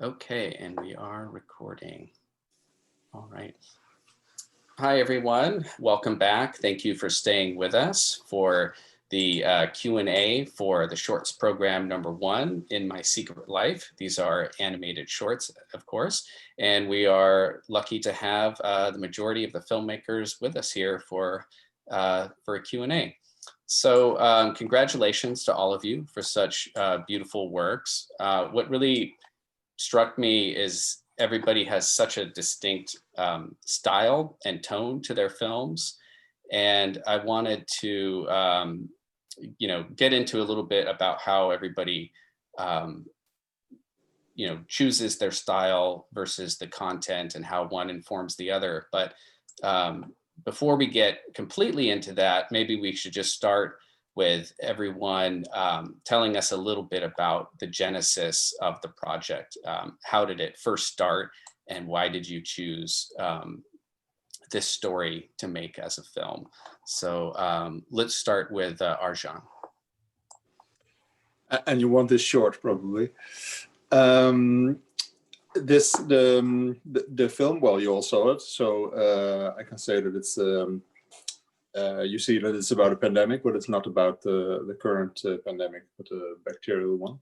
Okay, and we are recording. All right. Hi, everyone. Welcome back. Thank you for staying with us for the Q&A for the shorts program #1 in My Secret Life. These are animated shorts, of course, and we are lucky to have the majority of the filmmakers with us here for a Q&A. So congratulations to all of you for such beautiful works. What really struck me is everybody has such a distinct style and tone to their films. And I wanted to, get into a little bit about how everybody, chooses their style versus the content and how one informs the other. But before we get completely into that, maybe we should just start with everyone telling us a little bit about the genesis of the project. How did it first start, and why did you choose this story to make as a film? So let's start with Arjan. And you want this short, probably. The film, well, you all saw it, so I can say that it's you see that it's about a pandemic, but it's not about the current pandemic, but a bacterial one.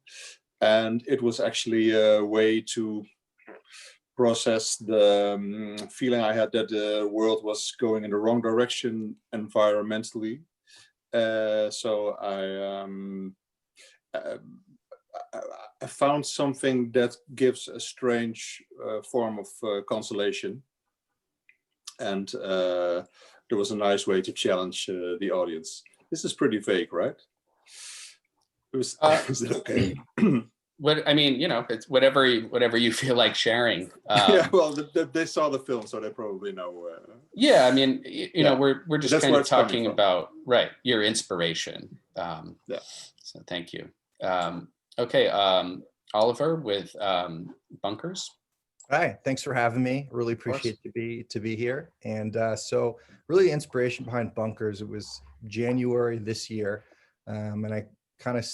And it was actually a way to process the feeling I had that the world was going in the wrong direction environmentally. So I found something that gives a strange form of consolation. And there was a nice way to challenge the audience. This is pretty vague, right? Is it okay? What I mean, it's whatever you feel like sharing. Yeah, well, they saw the film, so they probably know. Yeah, I mean, we're just kind of talking about your inspiration. Yeah. So thank you. Okay, Oliver with Bunkers. Hi, thanks for having me. Really appreciate to be here. And so really inspiration behind Bunkers, it was January this year. And I kind of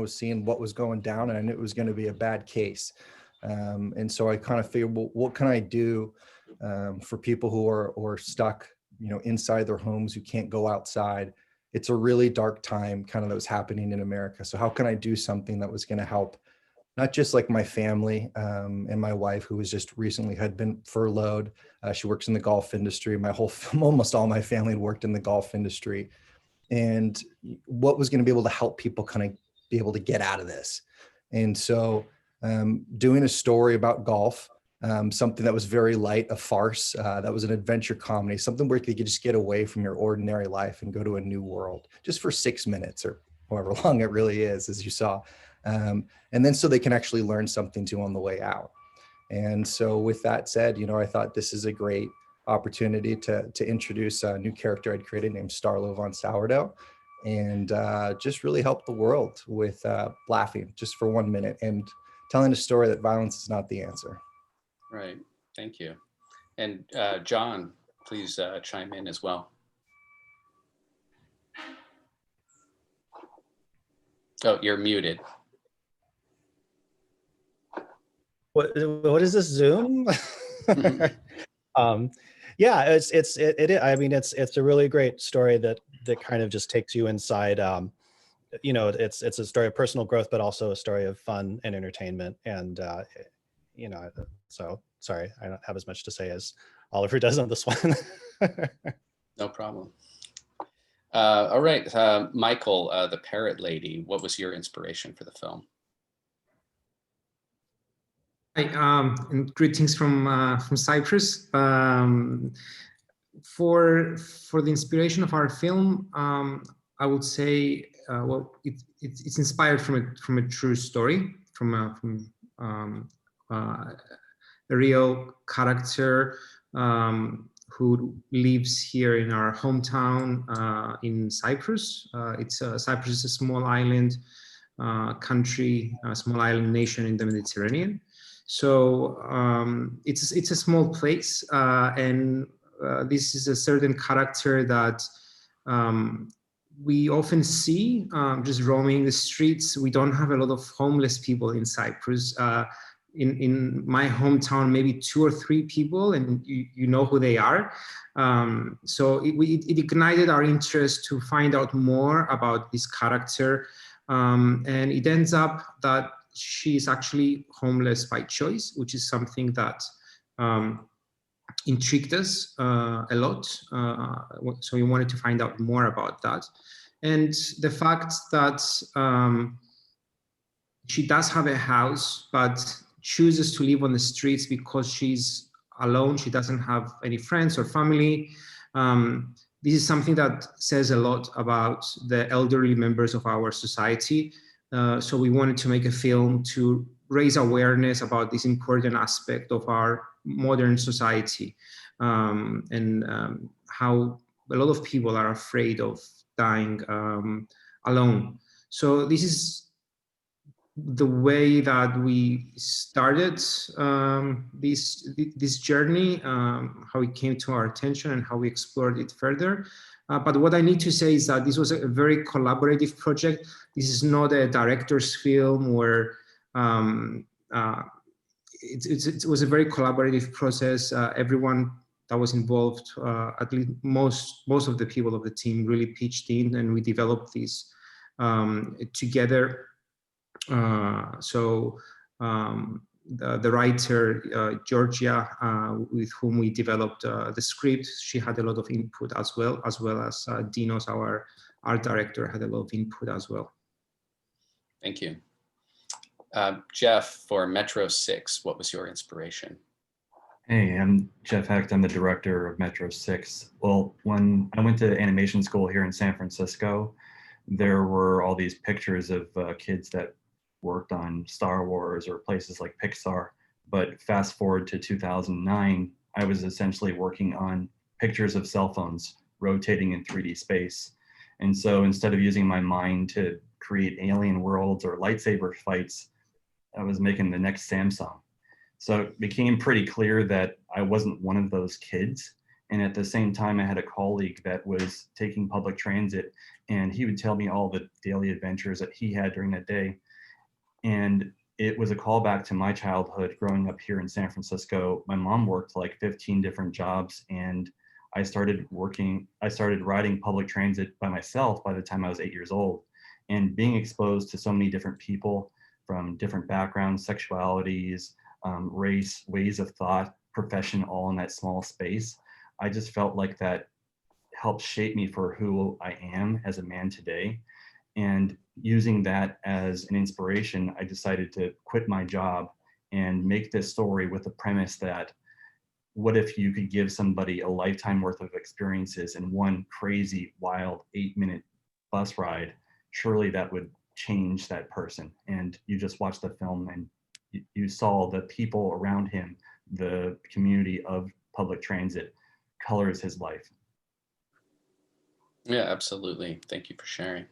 was seeing what was going down, and I knew it was going to be a bad case. And so I kind of figured, well, what can I do for people who are stuck, inside their homes, who can't go outside? It's a really dark time kind of that was happening in America. So how can I do something that was going to help not just like my family and my wife, who was just recently had been furloughed. She works in the golf industry. Almost all my family had worked in the golf industry. And what was going to be able to help people kind of be able to get out of this. And so doing a story about golf, something that was very light, a farce, that was an adventure comedy, something where you could just get away from your ordinary life and go to a new world just for 6 minutes or however long it really is, as you saw. And then so they can actually learn something too on the way out. And so with that said, I thought this is a great opportunity to introduce a new character I'd created named Starlo von Sourdough, and just really help the world with laughing just for 1 minute and telling a story that violence is not the answer. Right, thank you. And John, please chime in as well. Oh, you're muted. What is this, Zoom? Yeah, it is. I mean, it's a really great story that kind of just takes you inside. It's a story of personal growth, but also a story of fun and entertainment. And so sorry, I don't have as much to say as Oliver does on this one. No problem. All right, Michael, the Parrot Lady, what was your inspiration for the film? Hi, and greetings from Cyprus. For the inspiration of our film, I would say, well, it's inspired from a true story, from a real character who lives here in our hometown in Cyprus. Cyprus is a small island country, a small island nation in the Mediterranean. So it's a small place, and this is a certain character that we often see just roaming the streets. We don't have a lot of homeless people in Cyprus. In my hometown, maybe 2 or 3 people, and you know who they are. So it ignited our interest to find out more about this character. And it ends up that she's actually homeless by choice, which is something that intrigued us a lot. So we wanted to find out more about that. And the fact that she does have a house, but chooses to live on the streets because she's alone. She doesn't have any friends or family. This is something that says a lot about the elderly members of our society. So we wanted to make a film to raise awareness about this important aspect of our modern society, and how a lot of people are afraid of dying alone. So this is the way that we started this journey, how it came to our attention and how we explored it further. But what I need to say is that this was a very collaborative project. This is not a director's film where it was a very collaborative process. Everyone that was involved, at least most of the people of the team, really pitched in, and we developed this together. The writer, Georgia, with whom we developed the script, she had a lot of input as well as Dinos, our art director, had a lot of input as well. Thank you. Jeff, for Metro 6, what was your inspiration? Hey, I'm Jeff Hecht. I'm the director of Metro 6. Well, when I went to animation school here in San Francisco, there were all these pictures of kids that worked on Star Wars or places like Pixar. But fast forward to 2009, I was essentially working on pictures of cell phones rotating in 3D space. And so instead of using my mind to create alien worlds or lightsaber fights, I was making the next Samsung. So it became pretty clear that I wasn't one of those kids. And at the same time, I had a colleague that was taking public transit, and he would tell me all the daily adventures that he had during that day. And it was a callback to my childhood growing up here in San Francisco. My mom worked like 15 different jobs, and I started riding public transit by myself by the time I was 8 years old. And being exposed to so many different people from different backgrounds, sexualities, race, ways of thought, profession, all in that small space, I just felt like that helped shape me for who I am as a man today. And using that as an inspiration, I decided to quit my job and make this story with the premise that what if you could give somebody a lifetime worth of experiences in one crazy, wild 8-minute bus ride? Surely that would change that person. And you just watched the film and you saw the people around him, the community of public transit colors his life. Yeah, absolutely. Thank you for sharing.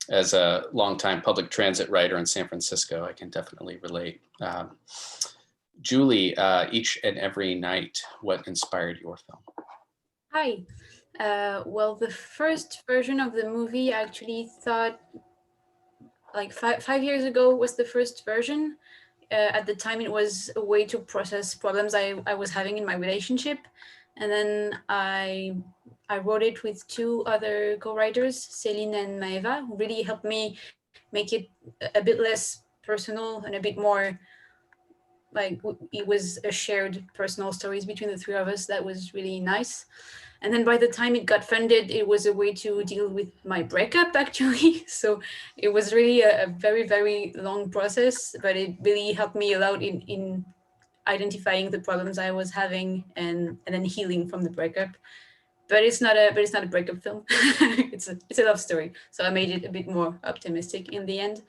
As a longtime public transit writer in San Francisco, I can definitely relate. Julie, Each and Every Night, what inspired your film? Hi. Well, the first version of the movie, I actually thought like five years ago was the first version. At the time, it was a way to process problems I was having in my relationship. And then I wrote it with 2 other co-writers, Celine and Maeva, who really helped me make it a bit less personal and a bit more like it was a shared personal stories between the 3 of us. That was really nice. And then by the time it got funded, it was a way to deal with my breakup, actually. So it was really a very, very long process, but it really helped me a lot in identifying the problems I was having and then healing from the breakup. But it's not a breakup film. it's a love story. So I made it a bit more optimistic in the end.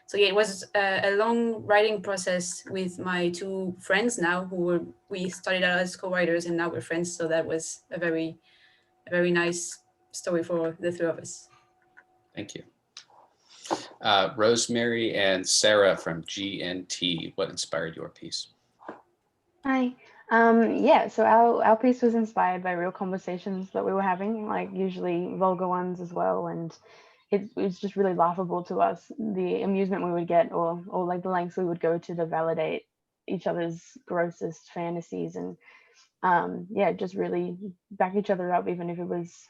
So yeah, it was a long writing process with my 2 friends now we started out as co-writers and now we're friends. So that was a very nice story for the 3 of us. Thank you. Rosemary and Sarah from GNT, what inspired your piece? Hi, Yeah, so our piece was inspired by real conversations that we were having, like usually vulgar ones as well, and it was just really laughable to us, the amusement we would get, or like the lengths we would go to validate each other's grossest fantasies, and yeah, just really back each other up, even if it was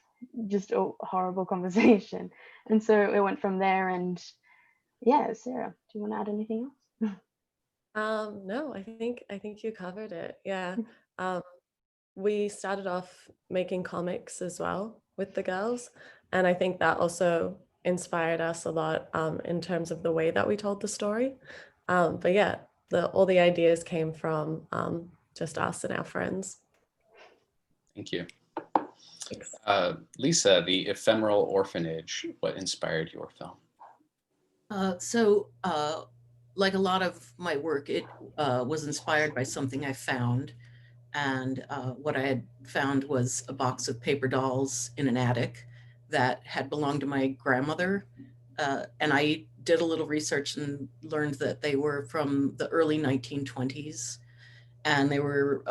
just a horrible conversation. And so it went from there. And yeah, Sarah, do you want to add anything else? No, I think you covered it. Yeah. We started off making comics as well with the girls, and I think that also inspired us a lot in terms of the way that we told the story. But yeah, all the ideas came from just us and our friends. Thank you. Thanks. Lisa, the ephemeral orphanage, what inspired your film? Like a lot of my work, it was inspired by something I found. And what I had found was a box of paper dolls in an attic that had belonged to my grandmother. And I did a little research and learned that they were from the early 1920s. And they were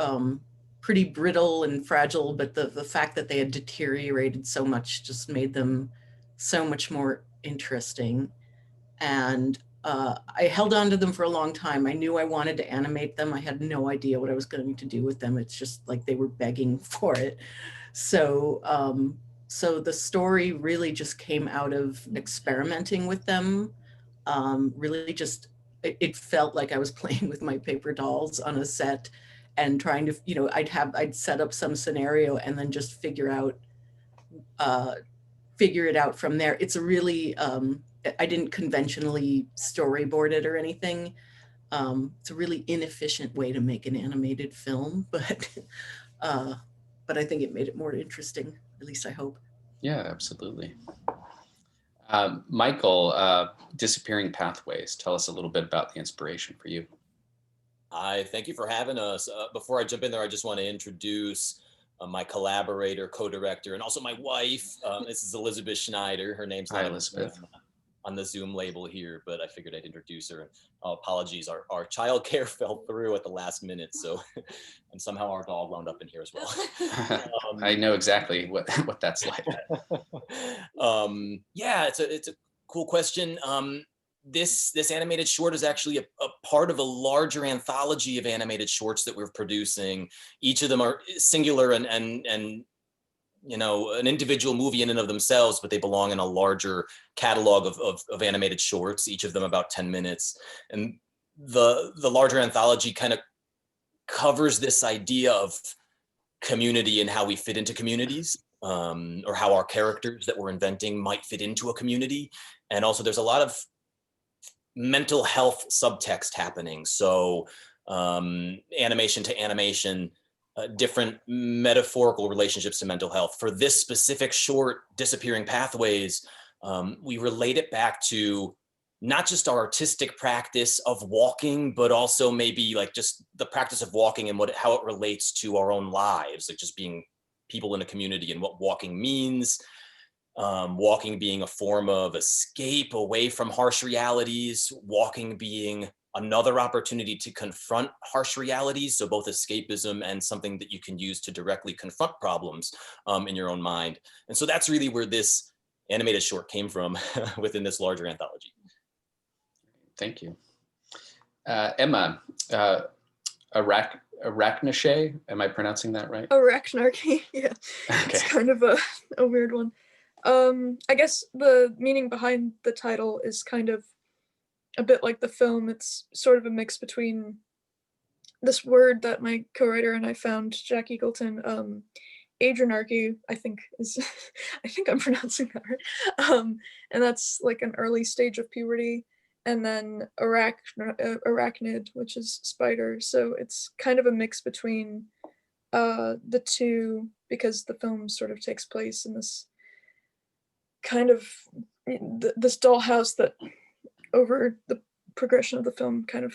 pretty brittle and fragile, but the fact that they had deteriorated so much just made them so much more interesting. And I held on to them for a long time. I knew I wanted to animate them. I had no idea what I was going to do with them. It's just like they were begging for it. So, so the story really just came out of experimenting with them. Really just, it felt like I was playing with my paper dolls on a set and trying to, you know, I'd set up some scenario and then just figure it out from there. It's a really, I didn't conventionally storyboard it or anything. It's a really inefficient way to make an animated film, but I think it made it more interesting, at least I hope. Yeah, absolutely. Michael, Disappearing Pathways, tell us a little bit about the inspiration for you. Hi, thank you for having us. Before I jump in there, I just want to introduce my collaborator, co-director, and also my wife. This is Elizabeth Schneider. Her name's not Elizabeth. On the Zoom label here, but I figured I'd introduce her. Apologies, our childcare fell through at the last minute, so and somehow our dog wound up in here as well. I know exactly what that's like. Yeah, it's a cool question. This animated short is actually a part of a larger anthology of animated shorts that we're producing. Each of them are singular and you know, an individual movie in and of themselves, but they belong in a larger catalog of animated shorts, each of them about 10 minutes. And the larger anthology kind of covers this idea of community and how we fit into communities, or how our characters that we're inventing might fit into a community. And also there's a lot of mental health subtext happening. So animation to animation, different metaphorical relationships to mental health. For this specific short, Disappearing Pathways, we relate it back to not just our artistic practice of walking, but also maybe like just the practice of walking and how it relates to our own lives, like just being people in a community and what walking means. Walking being a form of escape away from harsh realities, walking being another opportunity to confront harsh realities. So both escapism and something that you can use to directly confront problems in your own mind. And so that's really where this animated short came from within this larger anthology. Thank you. Emma, Arachnache, am I pronouncing that right? Arachnarchy, yeah. Okay. It's kind of a weird one. I guess the meaning behind the title is kind of a bit like the film. It's sort of a mix between this word that my co-writer and I found, Jack Eagleton, adrenarchy, I think is, I think I'm pronouncing that right. And that's like an early stage of puberty. And then arachnid, which is spider. So it's kind of a mix between the two, because the film sort of takes place in this kind of, this dollhouse that over the progression of the film kind of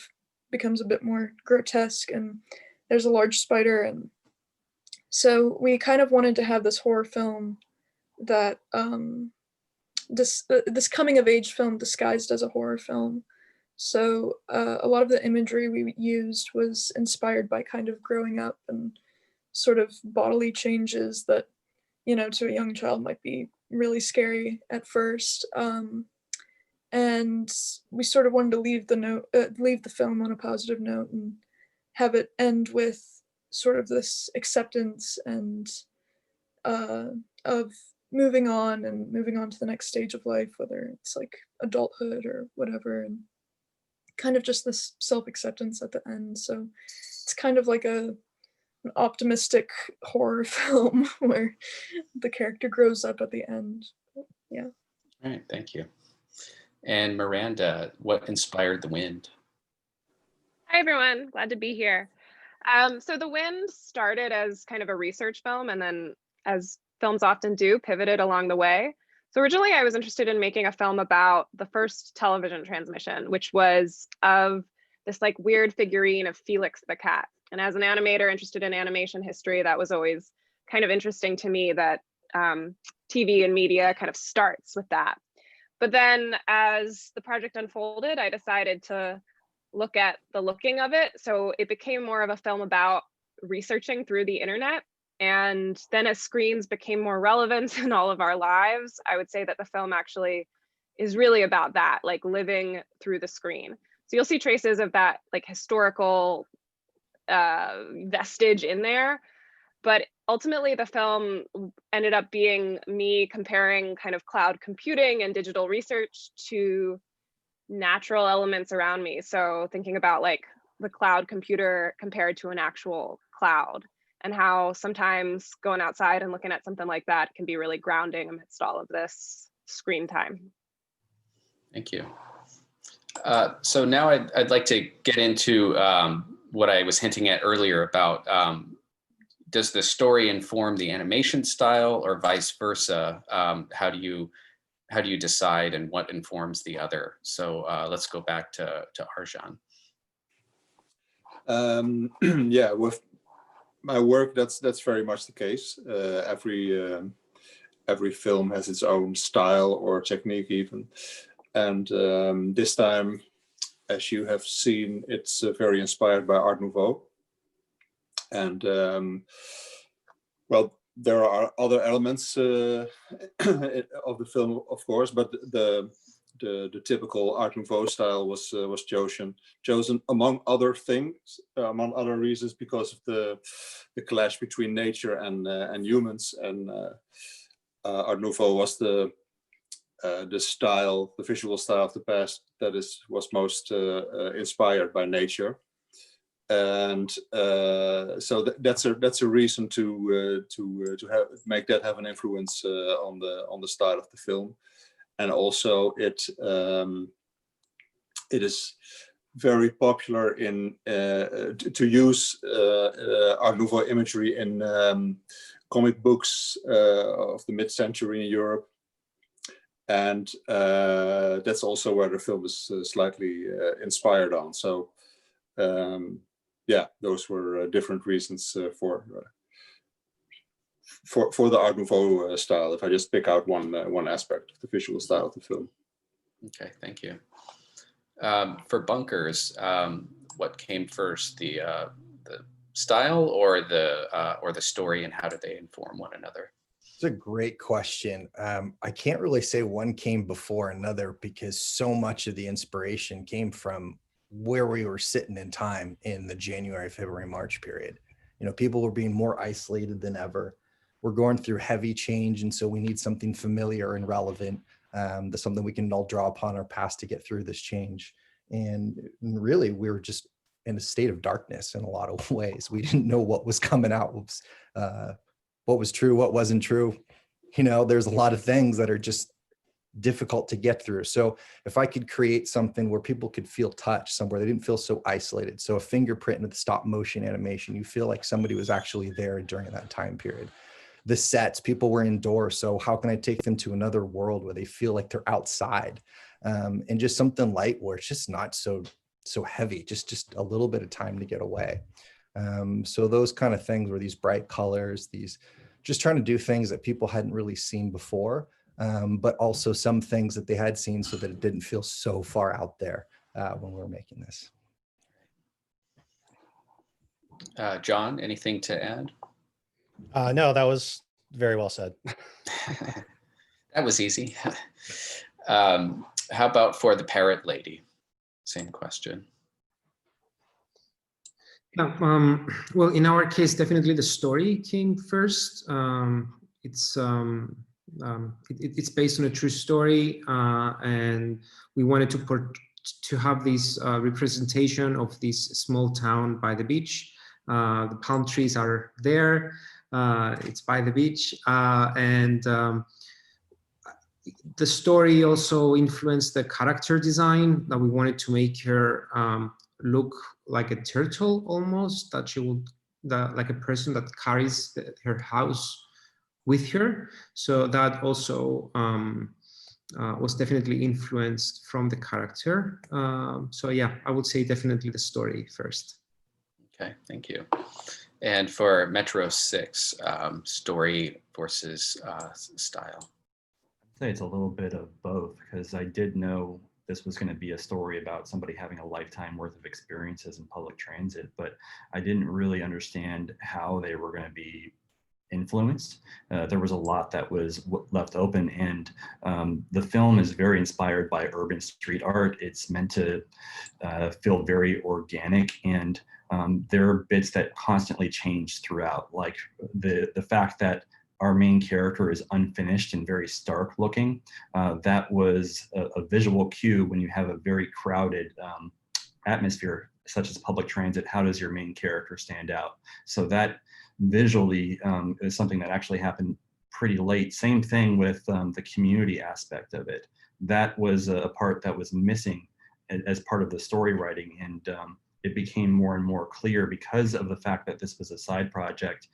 becomes a bit more grotesque, and there's a large spider. And so we kind of wanted to have this horror film that this coming of age film disguised as a horror film. So a lot of the imagery we used was inspired by kind of growing up and sort of bodily changes that, you know, to a young child might be really scary at first. And we sort of wanted to leave the film on a positive note and have it end with sort of this acceptance and of moving on to the next stage of life, whether it's like adulthood or whatever, and kind of just this self-acceptance at the end. So it's kind of like an optimistic horror film where the character grows up at the end. Yeah. All right, thank you. And Miranda, what inspired The Wind? Hi, everyone. Glad to be here. So The Wind started as kind of a research film, and then, as films often do, pivoted along the way. So originally I was interested in making a film about the first television transmission, which was of this like weird figurine of Felix the cat. And as an animator interested in animation history, that was always kind of interesting to me, that TV and media kind of starts with that. But then as the project unfolded, I decided to look at the looking of it. So it became more of a film about researching through the internet. And then as screens became more relevant in all of our lives, I would say that the film actually is really about that, like living through the screen. So you'll see traces of that like historical vestige in there. But ultimately the film ended up being me comparing kind of cloud computing and digital research to natural elements around me. So thinking about like the cloud computer compared to an actual cloud, and how sometimes going outside and looking at something like that can be really grounding amidst all of this screen time. Thank you. So now I'd like to get into what I was hinting at earlier about does the story inform the animation style or vice versa? How do you decide, and what informs the other? So let's go back to Arjan. Yeah, with my work, that's very much the case. Every film has its own style or technique even. And this time, as you have seen, it's very inspired by Art Nouveau. And well, there are other elements of the film, of course, but the typical Art Nouveau style was chosen among other things, among other reasons, because of the clash between nature and humans. And Art Nouveau was the style, the visual style of the past that was most inspired by nature. And so that's a reason to make that have an influence on the style of the film. And also it is very popular in to use Art Nouveau imagery in comic books of the mid-century in Europe. And that's also where the film is slightly inspired on. So yeah, those were different reasons for the Art Nouveau style, if I just pick out one aspect of the visual style of the film. Okay, thank you. For Bunkers, what came first, the style or the story, and how did they inform one another? It's a great question. I can't really say one came before another, because so much of the inspiration came from where we were sitting in time in the January, February, March period. You know, people were being more isolated than ever. We're going through heavy change, and so we need something familiar and relevant, that's something we can all draw upon our past to get through this change. And really, we were just in a state of darkness in a lot of ways. We didn't know what was coming out, what was true, what wasn't true. You know, there's a lot of things that are just difficult to get through. So if I could create something where people could feel touched, somewhere they didn't feel so isolated. So a fingerprint in the stop motion animation, you feel like somebody was actually there during that time period. The sets, people were indoors. So how can I take them to another world where they feel like they're outside? And just something light where it's just not so heavy, just a little bit of time to get away. So those kind of things were these bright colors, these just trying to do things that people hadn't really seen before, but also some things that they had seen so that it didn't feel so far out there. when we were making this. John, anything to add? No, that was very well said. That was easy. How about for the parrot lady? Same question. Yeah, well, in our case, definitely the story came first. It's based on a true story, and we wanted to have this representation of this small town by the beach. The palm trees are there. It's by the beach, and the story also influenced the character design. That we wanted to make her look like a turtle almost, that she would, like a person that carries her house with her. So that also was definitely influenced from the character. So yeah, I would say definitely the story first. Okay, thank you. And for Metro 6, story versus style. I'd say it's a little bit of both, because I did know this was going to be a story about somebody having a lifetime worth of experiences in public transit, but I didn't really understand how they were going to be influenced. There was a lot that was left open, and the film is very inspired by urban street art. It's meant to feel very organic, and there are bits that constantly change throughout, like the fact that our main character is unfinished and very stark looking. That was a visual cue. When you have a very crowded atmosphere, such as public transit, how does your main character stand out? So that visually is something that actually happened pretty late. Same thing with the community aspect of it. That was a part that was missing as part of the story writing, and it became more and more clear because of the fact that this was a side project.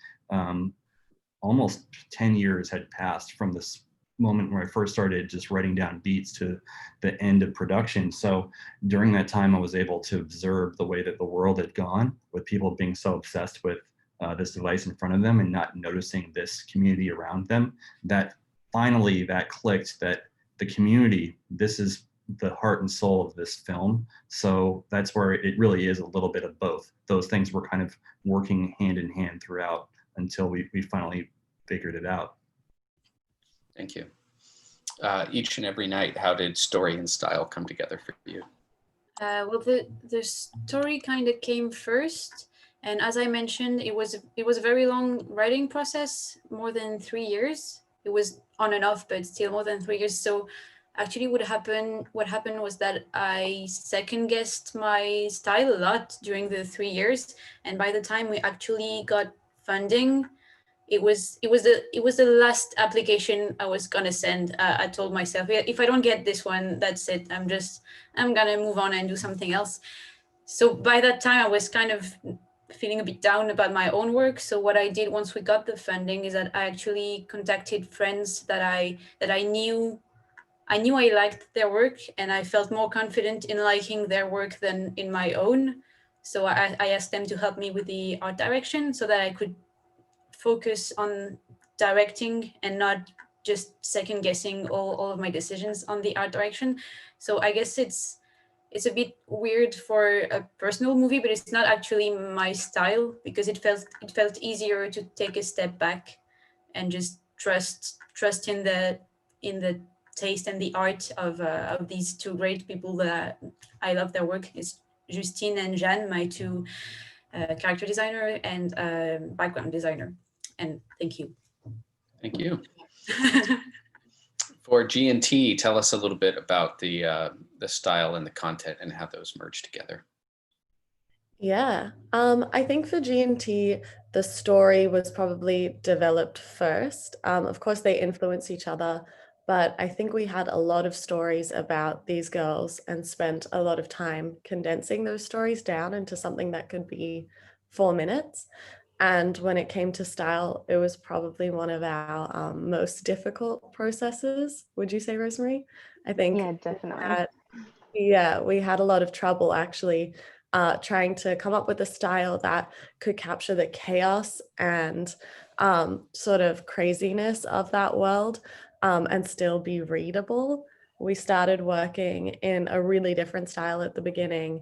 Almost 10 years had passed from this moment where I first started just writing down beats to the end of production. So during that time, I was able to observe the way that the world had gone, with people being so obsessed with this device in front of them and not noticing this community around them, that finally that clicked, that the community, this is the heart and soul of this film. So that's where it really is a little bit of both. Those things were kind of working hand in hand throughout until we finally figured it out. Thank you. Each and every night, how did story and style come together for you? Well, the story kind of came first, and as I mentioned, it was a very long writing process, more than 3 years. It was on and off, but still more than 3 years. So actually what happened was that I second guessed my style a lot during the 3 years, and by the time we actually got funding, it was the last application I was gonna send. I told myself, if I don't get this one, that's it. I'm gonna move on and do something else. So by that time, I was kind of feeling a bit down about my own work. So what I did once we got the funding is that I actually contacted friends that I knew I liked their work, and I felt more confident in liking their work than in my own. So I asked them to help me with the art direction so that I could focus on directing and not just second guessing all of my decisions on the art direction. So I guess it's a bit weird for a personal movie, but it's not actually my style, because it felt easier to take a step back and just trust in the taste and the art of these two great people that I love their work. It's Justine and Jeanne, my two character designer and background designer. And thank you. Thank you. For G&T, tell us a little bit about the style and the content and how those merge together. Yeah, I think for G&T, the story was probably developed first. Of course, they influence each other, but I think we had a lot of stories about these girls and spent a lot of time condensing those stories down into something that could be 4 minutes. And when it came to style, it was probably one of our most difficult processes. Would you say, Rosemary? I think Yeah, definitely. we had a lot of trouble actually trying to come up with a style that could capture the chaos and sort of craziness of that world and still be readable. we started working in a really different style at the beginning,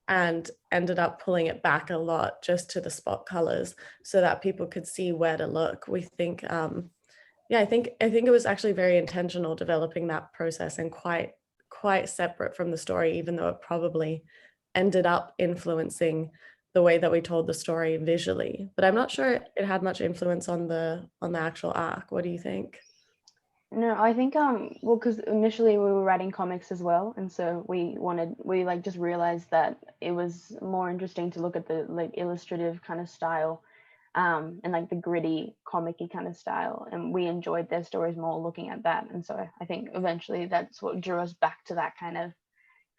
and ended up pulling it back a lot just to the spot colors so that people could see where to look. We think, yeah, I think it was actually very intentional developing that process, and quite separate from the story, even though it probably ended up influencing the way that we told the story visually. But I'm not sure it had much influence on the actual arc. What do you think? No, I think well, because initially we were writing comics as well, and so we like just realized that it was more interesting to look at the like illustrative kind of style, and like the gritty comic-y kind of style, and we enjoyed their stories more looking at that, and so I think eventually that's what drew us back to that kind of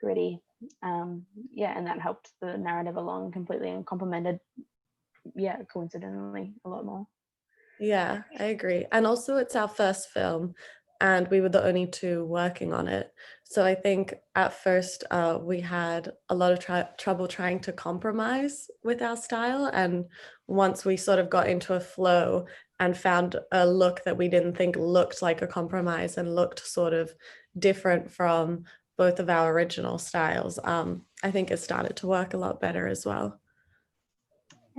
gritty, yeah, and that helped the narrative along completely and complemented, yeah, coincidentally a lot more. Yeah, I agree. And also it's our first film and we were the only two working on it. So I think at first we had a lot of trouble trying to compromise with our style. And once we sort of got into a flow and found a look that we didn't think looked like a compromise and looked sort of different from both of our original styles, I think it started to work a lot better as well.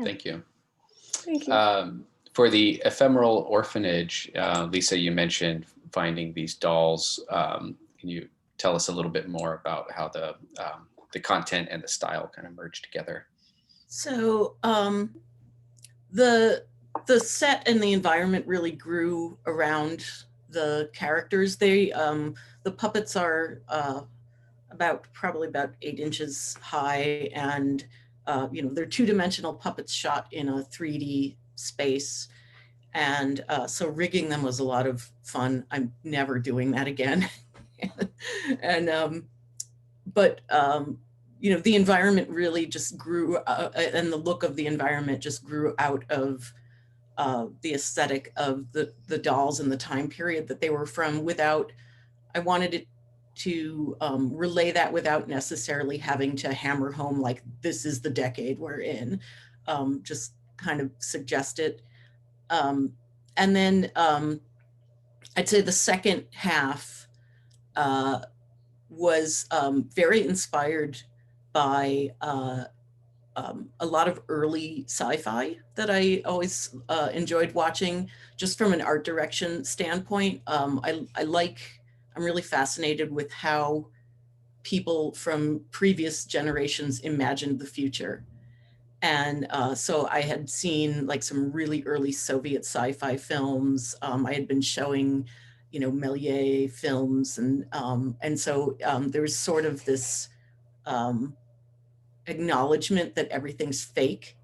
Thank you. Thank you. For the ephemeral orphanage, Lisa, you mentioned finding these dolls. Can you tell us a little bit more about how the content and the style kind of merged together? So the set and the environment really grew around the characters. The puppets are probably about 8 inches high, and they're two-dimensional puppets shot in a 3D space. And so rigging them was a lot of fun. I'm never doing that again. And but the environment really just grew, and the look of the environment just grew out of the aesthetic of the dolls and the time period that they were from. I wanted it to relay that without necessarily having to hammer home like this is the decade we're in. Just kind of suggest it. And then I'd say the second half was very inspired by a lot of early sci-fi that I always enjoyed watching, just from an art direction standpoint. I'm really fascinated with how people from previous generations imagined the future. And so I had seen like some really early Soviet sci-fi films. I had been showing, Méliès films, and so there's sort of this acknowledgement that everything's fake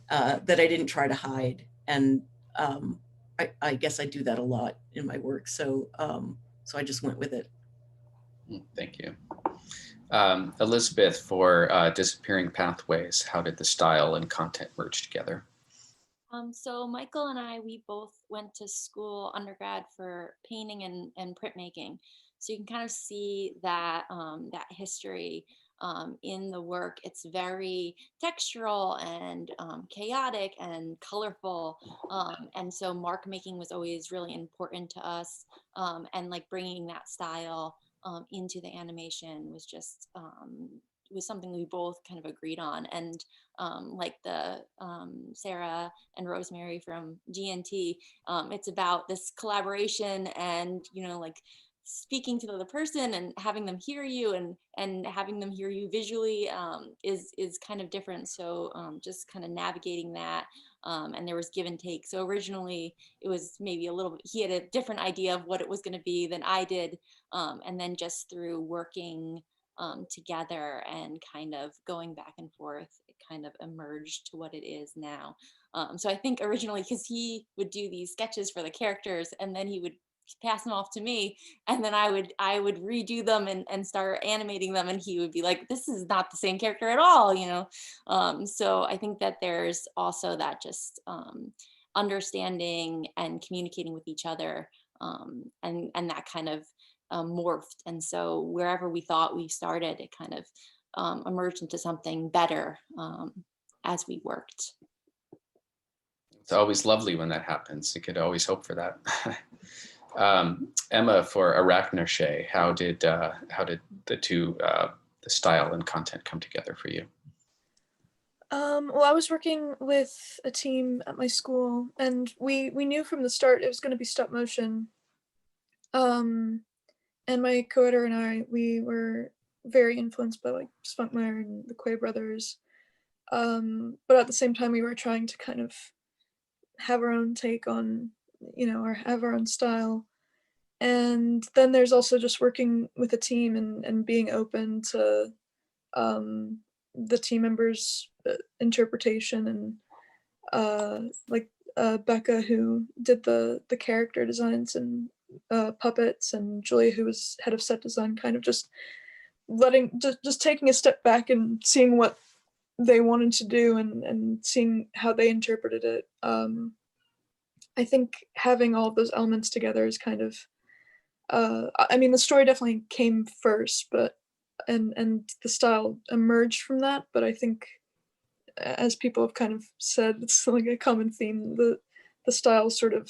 that I didn't try to hide. And I guess I do that a lot in my work. So so I just went with it. Thank you. Elizabeth, for Disappearing Pathways, how did the style and content merge together? So Michael and I, we both went to school undergrad for painting and printmaking. So you can kind of see that that history in the work. It's very textural and chaotic and colorful. And so mark making was always really important to us. And like bringing that style into the animation was just was something we both kind of agreed on. And like the Sarah and Rosemary from GNT, it's about this collaboration and like speaking to the other person and having them hear you and having them hear you visually is kind of different. So just kind of navigating that. And there was give and take. So originally it was maybe a little bit, he had a different idea of what it was going to be than I did. And then just through working together and kind of going back and forth, it kind of emerged to what it is now. So I think originally, because he would do these sketches for the characters and then he would pass them off to me, and then I would redo them and start animating them, and he would be like, this is not the same character at all, so I think that there's also that just understanding and communicating with each other, and that kind of morphed. And so wherever we thought we started, it kind of emerged into something better as we worked. It's always lovely when that happens. You could always hope for that. Emma, for Arachnoche, how did the two, the style and content come together for you? Well, I was working with a team at my school, and we knew from the start it was going to be stop motion. And my co-editor and I, we were very influenced by like Spunkmeyer and the Quay brothers. But at the same time, we were trying to kind of have our own take on, or have our own style. And then there's also just working with a team and being open to the team members' interpretation, and Becca, who did the character designs and puppets, and Julia, who was head of set design, kind of just taking a step back and seeing what they wanted to do, and seeing how they interpreted it. I think having all of those elements together is kind of, I mean, the story definitely came first, but and the style emerged from that. But I think, as people have kind of said, it's like a common theme. The style sort of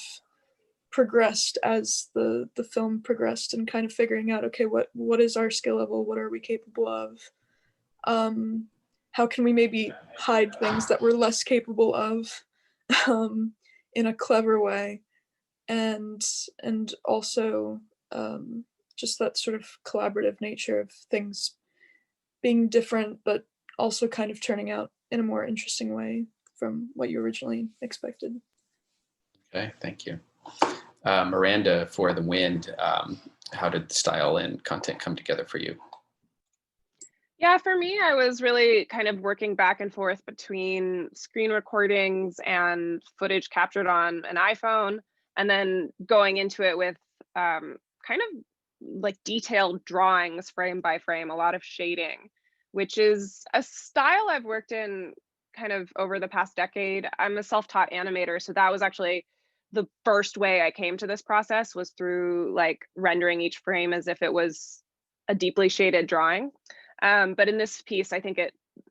progressed as the film progressed, and kind of figuring out, okay, what is our skill level? What are we capable of? How can we maybe hide things that we're less capable of in a clever way? And also just that sort of collaborative nature of things being different, but also kind of turning out in a more interesting way from what you originally expected. Okay, thank you. Miranda, for The Wind, how did the style and content come together for you? Yeah, for me, I was really kind of working back and forth between screen recordings and footage captured on an iPhone, and then going into it with kind of like detailed drawings frame by frame, a lot of shading, which is a style I've worked in kind of over the past decade. I'm a self-taught animator, so that was actually the first way I came to this process, was through like rendering each frame as if it was a deeply shaded drawing. But in this piece, I think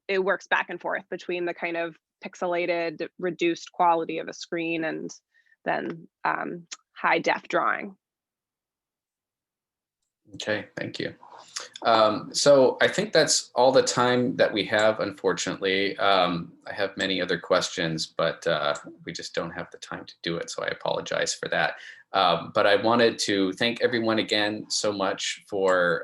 it works back and forth between the kind of pixelated, reduced quality of a screen and then high def drawing. Okay, thank you. So I think that's all the time that we have, unfortunately. I have many other questions, but we just don't have the time to do it, so I apologize for that. But I wanted to thank everyone again so much for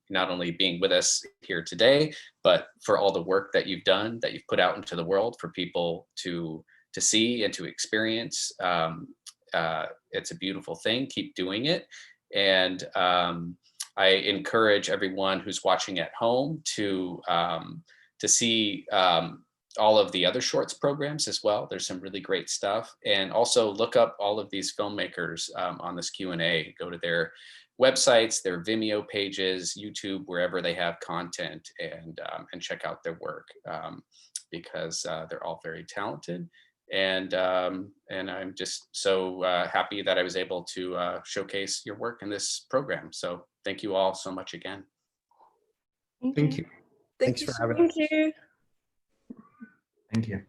not only being with us here today, but for all the work that you've done, that you've put out into the world for people to see and to experience. It's a beautiful thing. Keep doing it. And I encourage everyone who's watching at home to see all of the other shorts programs as well. There's some really great stuff. And also look up all of these filmmakers on this Q&A. Go to their websites, their Vimeo pages, YouTube, wherever they have content, and check out their work because they're all very talented. And I'm just so happy that I was able to showcase your work in this program. So thank you all so much again. Thank you. Thanks for having us. Thank you. Thank you.